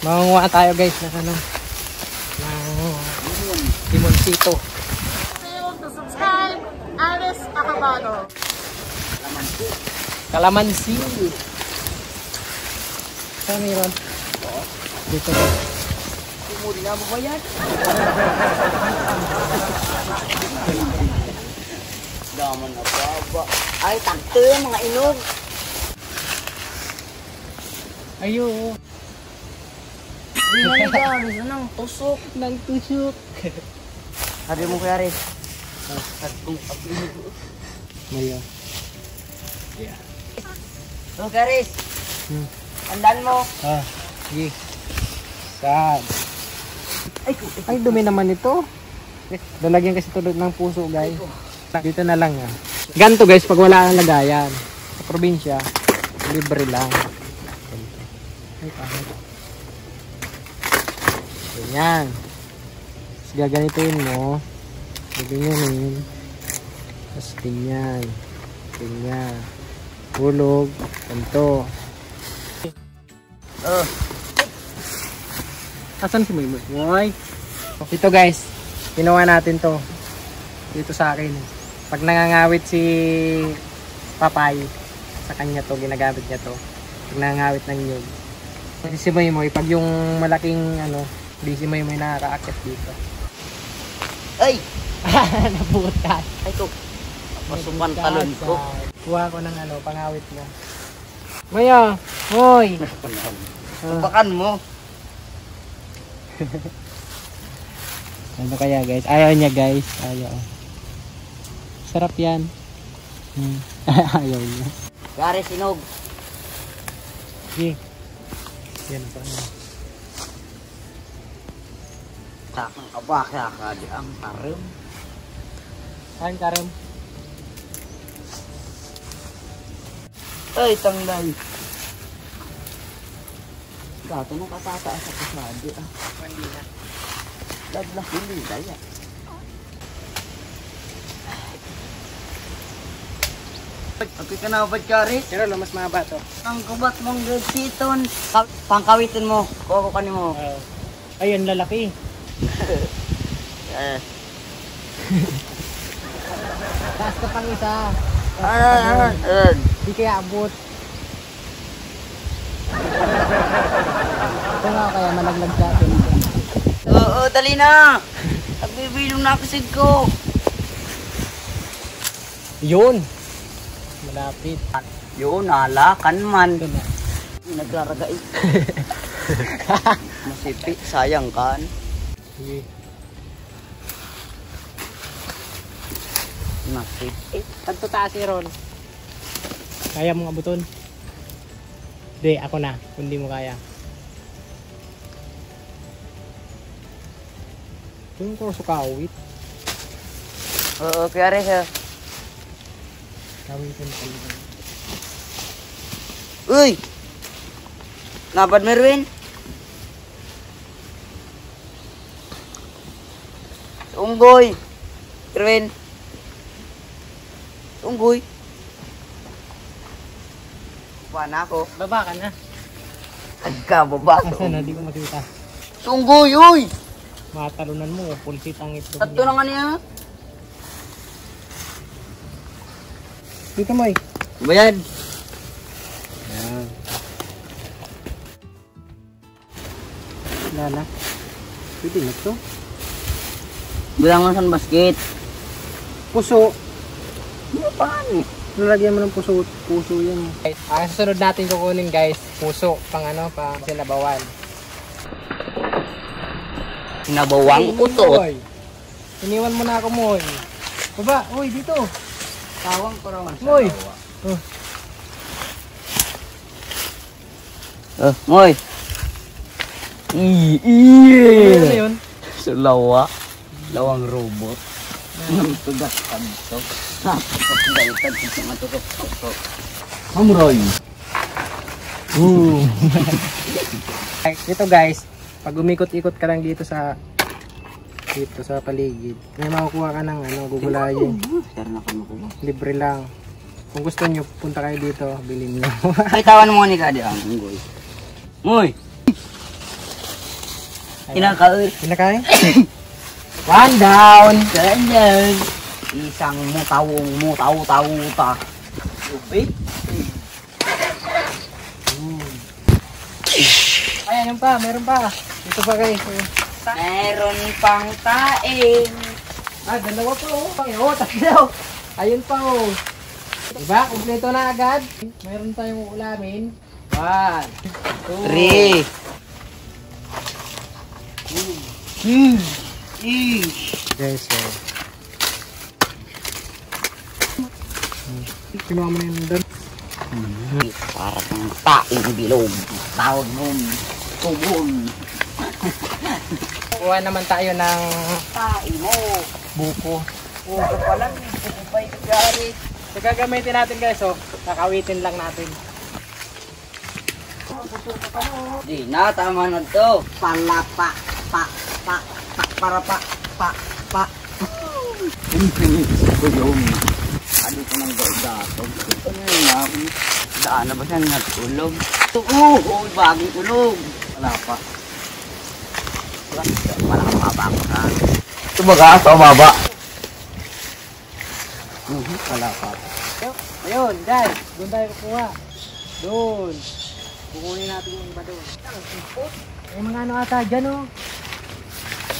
Mangunguha tayo guys ng ano, ng limoncito. To subscribe, Alice Acabado. Kalamansi. Saan meron? Dito ba? Umuli na mo ba yan? Daman na baba. Ay, tagto yung mga inog. Ayo. Hindi na guys, anong tusok. Nang tusok. Sabi mo kuya Riz. Mayo. Yeah. So kuya Riz, tandaan mo. Ah, sige. Sad. Ay, dumi naman ito. Lalagyan kasi tulad ng puso, guys. Dito na lang, ah. Ganto, guys, pag wala ang lagayan. Sa probinsya, libre lang. Ganito. Ay, pangit. Ganyan. Tapos gaganituin mo. Gaganyanin. Tapos ganyan. Ganyan. Hulog. Ganito. Asan si Moy Moy? Ito guys, ginawa natin to dito sa akin. Pag nangangawit si Papay, sa kanya to, ginagamit niya to. Pag nangangawit ng nyug. Si Moy Moy, pag yung malaking ano, di si Moy Moy nakakaakit dito. Ay! Nabutas. Ay ko. Pasukan talon ko. Kuha ko ng ano, pangawit mo. Moya! Moy! Tupakan mo. Ano kaya guys? Ayaw niya guys. Ayaw. Sarap yan. Ayaw niya. Gari sinog. Sige. Yan pa na. Takang kabakya ka di ang tarim. Saan karam? Ay, tanglay. Gato nung katataas sa kasadi ah. Hindi na. Dadlah hindi daya. Okay ka na ba, Kari? Pero mas mahaba to. Ang kubat mong gagsiton. Pangkawitin mo. Kuha ko kanin mo. Ayun, lalaki. Taas ka pang isa. Di kaya abot. Ito nga kaya malaglag sa atin. Oo, dali na. Nagbibilong na kasid ko. Yun. Malapit. Yun, halakan man. Ito na. Nagraragay. Masipi, sayang kan. Sige. Masipi. Kanto taas si Ron. Kaya mong abuton? Hindi, ako na. Kung di mo kaya. Yung kurso kawit. Oo, kaya rin siya. Kawitin pa rin. Uy! Napad Merwin? Unggoy! Merwin! Unggoy! Baba na ako. Baba ka na. Agkababa. Asa na, di ko makita. Unggoy! Uy! Matalunan mo, pulsit ang ito. Tatlo na nga niya. Dito mo eh. Bayad. Yan. Lala. Pwede na ito. Bilang mo sa basket. Puso. Ano pa ni? Lalagyan mo ng puso. Puso yan. Ang susunod natin kukunin guys. Puso. Pang ano, pang sinabawan. Sinabawang utot. Moy. Iniwan mo na ako, Moy. Baba, Moy, dito. Tawang ko raw. Moy. Moy. Ano yun? Sulawa. Lawang robot. Tugas kanto. Kapagalitan sa mga tutok. Hamroy. Ito guys, pag umikot-ikot ka lang dito sa paligid, may makukuha ka ng ano, gugulayin. Libre lang. Kung gusto nyo, punta kayo dito, bilhin nyo. Ay, tawan mo ni Kadi ang unggoy. Moy! Kinakain. Kinakain? One down. Ganyan. Isang mutaw ta. Lupit. Ay, ayun pa, meron pa. Ito pa guys. Meron pang taing. Ah, dalawa pa oh. Oh, tatlo. Ayun pa oh. Diba? Kompleto na agad. Meron tayong ulamin. 1, 2, 3. guys, so. Kinuha mo na yun doon. Para kang taing bilog. Tawag nun. Tubon. Kuha naman tayo ng Taing mo. buko. Buko pa lang. Buko pa ito gari. So, gagamitin natin guys, so. Kakawitin lang natin. Di na, tama na to. Palapa. Para pa. Ko yung. Ano ko nang gagatog. Ano yun? Daan na ba siya natulog? Oo, bagong tulog. Wala pa. Wala kang mababa ka. Tumaga, tumaba. Wala pa. Ayun, guys. Doon tayo kukuha. Doon. Kukunin natin yung iba doon. May mga ano ata dyan, oh.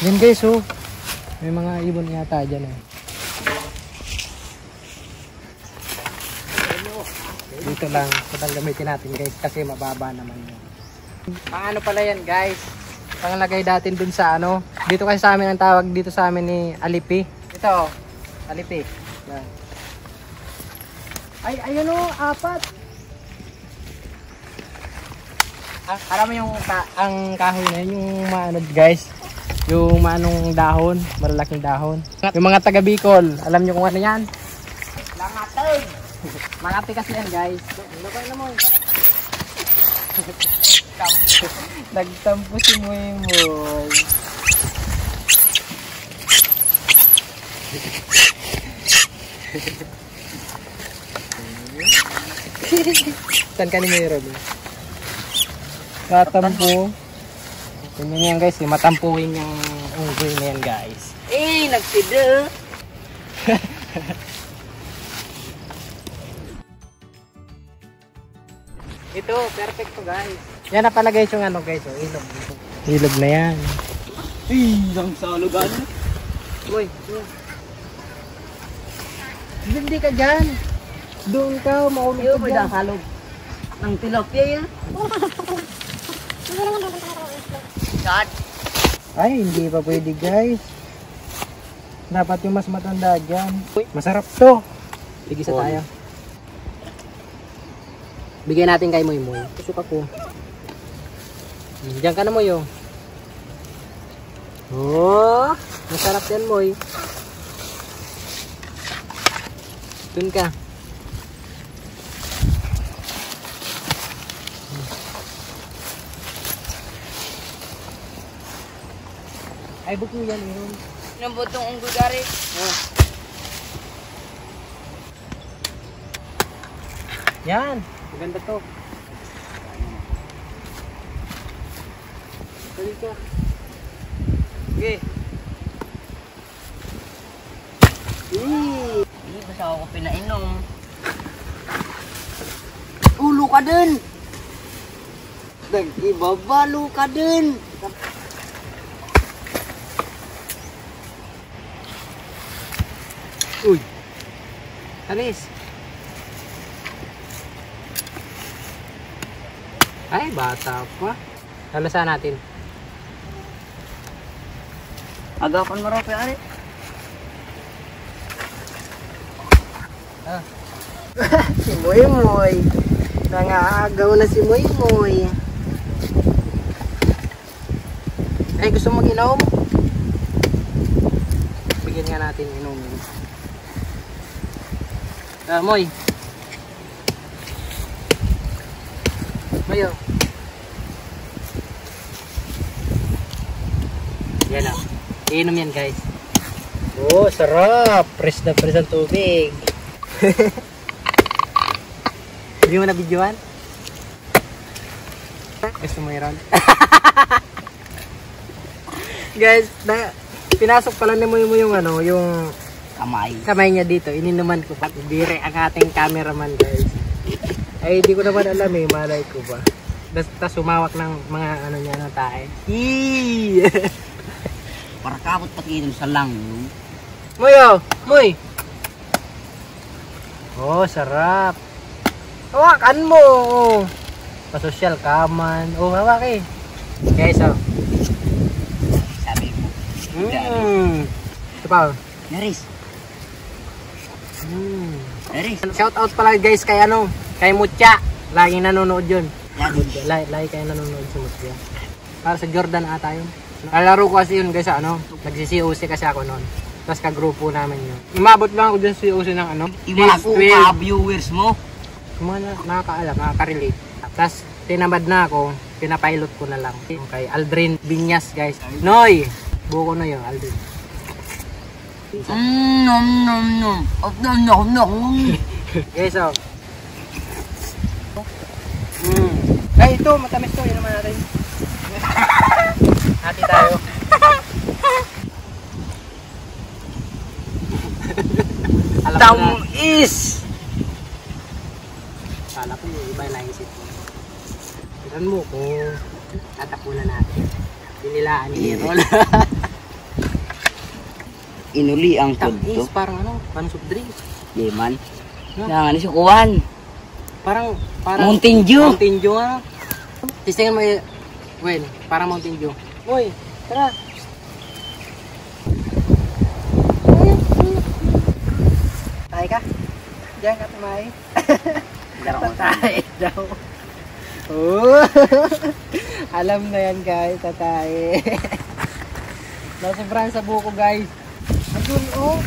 Yan guys, oh. May mga ibon yata dyan, oh. Dito lang. Ito gamitin natin, guys. Kasi mababa naman yun. Paano pala yan, guys? Panglagay natin dun sa ano. Dito kasi sa amin ang tawag dito sa amin ni alipi. Ito, oh. Alipi. Yan. Ay, ayun oh, 4. Alam mo yung ang kahoy na yun, yung maano guys, yung manong dahon, malalaking dahon. Yung mga taga Bicol, alam nyo kung ano yan? Langatag. Malati kasi yan guys. Lagay na mo. Nagtampo si Moy Moy. Saan ka ni Mayroon? Katampo. Tingnan yan guys, matampuhin yung unggoy na yan guys. Nagtida. Ito, perfect to guys. Yan na pala guys yung ano guys, oh, ilog. Ilog na yan. Ang salugan. Uy, hindi ka dyan. Doon ka, maulog ka dyan. Salog. Ang tilapia yan. Shot. Ay, hindi pa pwede guys. Dapat yung mas matanda dyan. Uy, masarap to. Tigisa tayo. Bigyan natin kay Moy Moy. Tusok ako. Diyan ka na Moy oh. Oh, masarap yan Moy. Doon ka. Ay, buko yan yun. Yung butong unggoy gari. Oh. Yan. Maganda to. Dali ka. Okay. Hindi basta ako pinainom. Ulo ka din. Ibabalo ka din. Uy. Alis. Ay, bata pa. Lalasan natin. Agapan mo raw ari. Si Moy Moy. Nangaagaw na si Moy Moy. Ay, gusto mo mag-inom? Bigyan nga natin inumin. Moy. Moy, oh. Yan ah. Iinom yan guys. Oh, sarap. Fresh na fresh ang tubig. Hindi mo na videoan? Gusto mo yun? Guys, pinasok pala ni mo yung ano, yung kamay niya dito. Ininuman ko pa. Dire ang ating cameraman, guys. Ay, di ko naman alam eh. Malay ko ba. Tapos sumawak ng mga ano niya ng tae. Eee! Para kapot pati sa lang. Moy, oh! Moy! Oh, sarap. Hawakan mo! Oh. Pasosyal ka man. Oh, hawak eh. Guys, oh. Sabi mo. Ito pa, oh. Naris. Naris. Shout out pala guys kay ano, kay Mucha. Laging nanonood yun. Lagi kayo nanonood sa Mucha. Para sa Jordan ata yun. Nalaro ko kasi yun guys sa ano, nagsisi-OC kasi ako noon. Tapos ka-grupo namin yun. Umabot lang ako dyan sa COC ng ano. Iwala ko ka viewers mo. Yung mga nakakaalam, nakaka-relate. Tapos tinamad na ako, pinapilot ko na lang. Kay Aldrin Binyas guys. Noy! Buko na yun, Aldrin. Guys, oh. Ay, ito, matamis to. Yan naman natin. Hati tayo. Tamis! Kala ko yung iba yung naisip ko. Tignan mo ko. Tatapunan natin. Pinilaan ni Errol. Inuli ang Tamis, tudto. parang ano, parang soft drinks. Yeman. No? Nangan si Kuwan. Parang Mountain Dew. Mountain Dew, ano? Tistingin mo yung, well, parang Mountain Dew. Uy, tara. Tayo ka? Diyan ka tumayo. Tatay daw. Oh. Alam na yan guys, tatay. Nasa sa buko guys. Ayun oh.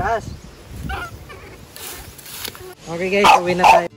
Taas. Okay guys, uwi na tayo.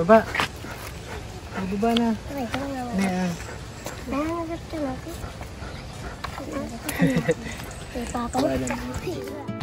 Baba. Baba na. Ay, ito lang naman. Ayan. Nangangagat ka natin. Papa.